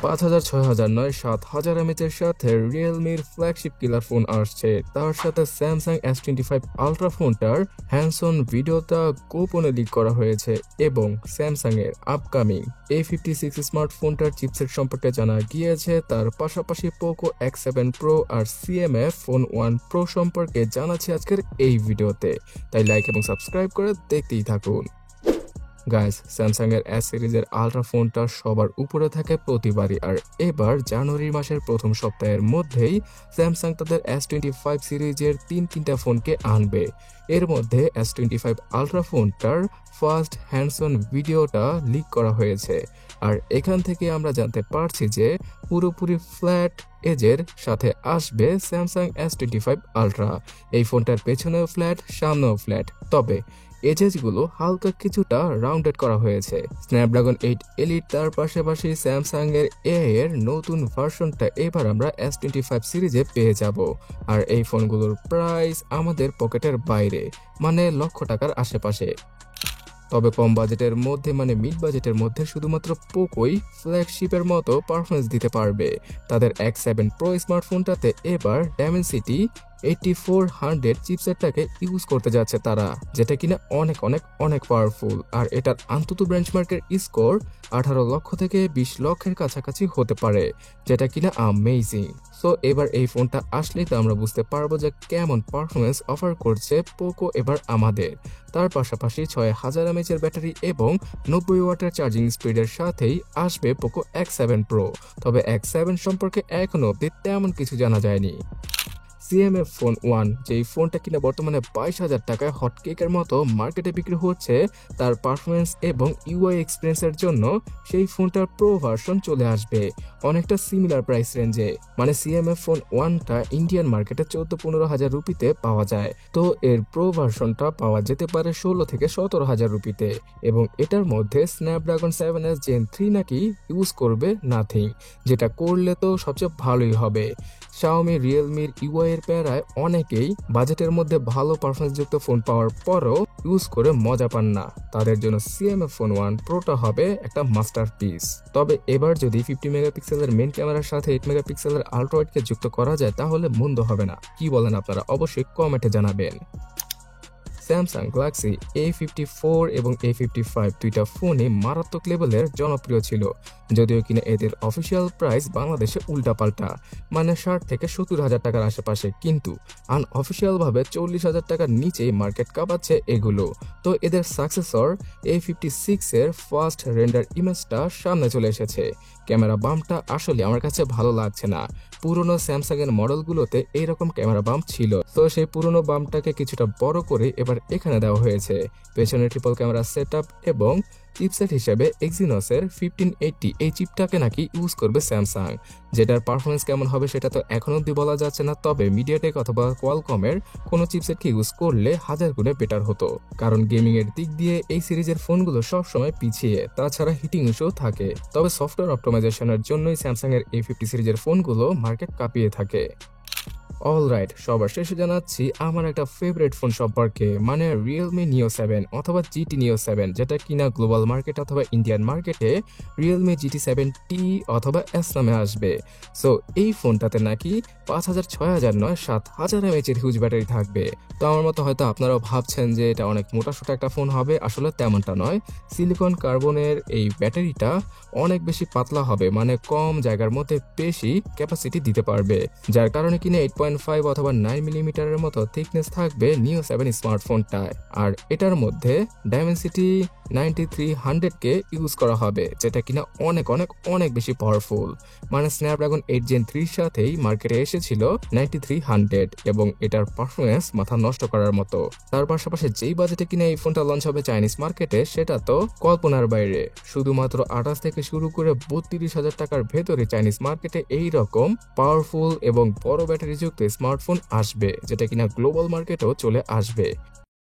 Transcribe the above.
5000, 6000 নয় 7000 এমএচের সাথে রিয়েলমির flagship killer phone আসছে। তার সাথে স্যামসাং S25 আলট্রা ফোনটার হ্যান্ডস-অন ভিডিওটা গোপনে লিক করা হয়েছে এবং স্যামসাং এর আপকামিং A56 স্মার্টফোনটার চিপসেট সম্পর্কে জানা গিয়েছে। তার পাশাপাশি পোকো X7 Pro আর CMF Phone 1 Pro সম্পর্কে জানাচ্ছি আজকের এই ভিডিওতে, তাই লাইক এবং সাবস্ক্রাইব করে দেখতেই থাকুন। গাইস, স্যামসাং এর S সিরিজের আলট্রা ফোনটা সবার উপরে থাকে প্রতিবারই, আর এবার জানুয়ারি মাসের প্রথম সপ্তাহের মধ্যেই স্যামসাং তাদের S25 সিরিজের তিনটা ফোনকে আনবে। এর মধ্যে S25 আলট্রা ফোনটার ফার্স্ট হ্যান্ডস-অন ভিডিওটা লিক করা হয়েছে, আর এখান থেকে আমরা জানতে পারছি যে পুরোপুরি ফ্ল্যাট এজের সাথে আসবে স্যামসাং S25 আলট্রা। এই ফোনটার পেছনেও ফ্ল্যাট, সামনেও ফ্ল্যাট, তবে এজেসগুলো হালকা কিছুটা রাউন্ডেড করা হয়েছে। স্ন্যাপড্রাগন 8 এলিট তার পাশাপাশি স্যামসাং এর AI এর নতুন ভার্সনটা এবার আমরা S25 সিরিজে পেয়ে যাব, আর এই ফোনগুলোর প্রাইস আমাদের পকেটের বাইরে, মানে লক্ষ টাকার আশেপাশে। তবে কম বাজেটের মধ্যে, মানে মিড বাজেটের মধ্যে শুধুমাত্র পোকোই ফ্ল্যাগশিপের মতো পারফরমেন্স দিতে পারবে। তাদের X7 Pro স্মার্টফোনটাতে এবার Dimensity 8400 চিপসেটটাকে ইউজ করতে যাচ্ছে তারা, যেটা কিনা অনেক অনেক অনেক পাওয়ারফুল, আর এটার আন্তত বেঞ্চমার্কের স্কোর 18 লক্ষ থেকে 20 লক্ষের কাছাকাছি হতে পারে, যেটা কিনা অ্যামেজিং। সো এবার এই ফোনটা আসলেই তো আমরা বুঝতে পারবো যে কেমন পারফরমেন্স অফার করছে পোকো এবার আমাদের। তার পাশাপাশি 6000 mAh ব্যাটারি এবং 90 ওয়াটের চার্জিং স্পিডের সাথেই আসবে পোকো X7 Pro। তবে X7 সম্পর্কে এখনো অব্দি তেমন কিছু জানা যায়নি। CMF Phone 1, যেই ফোনটা কিনা বর্তমানে 22,000 টাকায় হটকেকের মতো মার্কেটে বিক্রি হচ্ছে, তার পারফরমেন্স এবং UI এক্সপিরিয়েন্সের জন্য সেই ফোনটার প্রো ভার্সন চলে আসবে অনেকটা সিমিলার প্রাইস রেঞ্জে। মানে CMF Phone 1টা ইন্ডিয়ান মার্কেটে 14-15 হাজার রুপিতে পাওয়া যায়, তো এর প্রো ভার্সনটা পাওয়া যেতে পারে 16 থেকে 17 হাজার রুপিতে, এবং এটার মধ্যে স্ন্যাপড্রাগন 7S Gen 3 নাকি ইউজ করবে নাথিং, যেটা করলে তো সবচেয়ে ভালোই হবে। Xiaomi, রিয়েলমির UI এর প্যারায় অনেকেই বাজেটের মধ্যে ভালো পারফরমেন্সযুক্ত ফোন পাওয়ার পরও ইউজ করে মজা পান না, তাদের জন্য CMF Phone 1 Proটা হবে একটা মাস্টারপিস। তবে এবার যদি 50 মেগাপিক্সেলের মেইন ক্যামেরার সাথে 8 মেগাপিক্সেলের আল্ট্রা ওয়াইডকে যুক্ত করা যায় তাহলে মন্দ হবে না। কি বলেন আপনারা? অবশ্যই কমেন্টে জানাবেন। স্যামসাং গ্যালাক্সি A54 এবং A55 দুইটা ফোনই মারাত্মক লেভেলের জনপ্রিয় ছিল, যদিও কিনা এদের অফিসিয়াল প্রাইস বাংলাদেশে উল্টাপাল্টা, মানে 60 থেকে 70 হাজার টাকার আশেপাশে, কিন্তু আনঅফিসিয়াল ভাবে 40 হাজার টাকার নিচেই মার্কেট কাঁপাচ্ছে এগুলো। তো এদের সাকসেসর A56 এর ফার্স্ট রেন্ডার ইমেজটা সামনে চলে এসেছে। ক্যামেরা বাম্পটা আসলে আমার কাছে ভালো লাগছে না। পুরনো স্যামসাং এর মডেলগুলোতে এইরকম ক্যামেরা বাম্প ছিল, তো সেই পুরনো বাম্পটাকে কিছুটা বড় করে এবার এখানে দেওয়া হয়েছে। পেছনে ট্রিপল ক্যামেরা সেটআপ এবং চিপসেট হিসেবে Exynos এর 1580 এই চিপটাকে নাকি ইউজ করবে স্যামসাং, যেটার পারফরমেন্স কেমন হবে সেটা তো এখন অব্দি বলা যাচ্ছে না। তবে মিডিয়াটেক অথবা কোয়ালকমের কোনো চিপসেটকে ইউজ করলে 1000 গুণে বেটার হতো, কারণ গেমিং এর দিক দিয়ে এই সিরিজের ফোনগুলো সবসময় পিছিয়ে, তাছাড়া হিটিং ইস্যু থাকে। তবে সফটওয়্যার অপটিমাইজেশনের জন্যই স্যামসাং এর A50 সিরিজের ফোনগুলো মার্কেট কাঁপিয়ে থাকে। অলরাইট, সবার শেষে জানাচ্ছি আমার একটা ফেভারিট ফোন সম্পর্কে, মানে রিয়েলমি Neo 7 অথবা GT Neo 7, যেটা কিনা গ্লোবাল মার্কেট অথবা ইন্ডিয়ান মার্কেটে রিয়েলমি GT7T অথবা S নামে আসবে। সো এই ফোনটাতে নাকি 5000, 6000 নয় 7000 mAh হিউজ ব্যাটারি থাকবে। তো আমার মতো হয়তো আপনারাও ভাবছেন যে এটা অনেক মোটাসোটা একটা ফোন হবে, আসলে তেমনটা নয়। সিলিকন কার্বনের এই ব্যাটারিটা অনেক বেশি পাতলা হবে, মানে কম জায়গার মধ্যে বেশি ক্যাপাসিটি দিতে পারবে, যার কারণে কিনা 8.5 অথবা 9 মিলিমিটারের মতো থিকনেস থাকবে Neo 7 স্মার্টফোনটায়। আর এটার মধ্যে Dimensity 9300কে ইউজ করা হবে, যেটা কিনা অনেক অনেক অনেক বেশি পাওয়ারফুল। মানে স্ন্যাপড্রাগন 8 Gen 3 সাথেই মার্কেটে এসেছিল 9300, এবং এটার পারফরমেন্স মাথা নষ্ট করার মতো। তার পাশাপাশি যেই বাজেটে কিনা এই ফোনটা লঞ্চ হবে চাইনিজ মার্কেটে, সেটা তো কল্পনার বাইরে। শুধুমাত্র 28 থেকে শুরু করে 32 হাজার টাকার ভেতরে চাইনিজ মার্কেটে এই রকম পাওয়ারফুল এবং বড় ব্যাটারি যুক্ত স্মার্টফোন আসবে, যেটা কিনা গ্লোবাল মার্কেটেও চলে আসবে।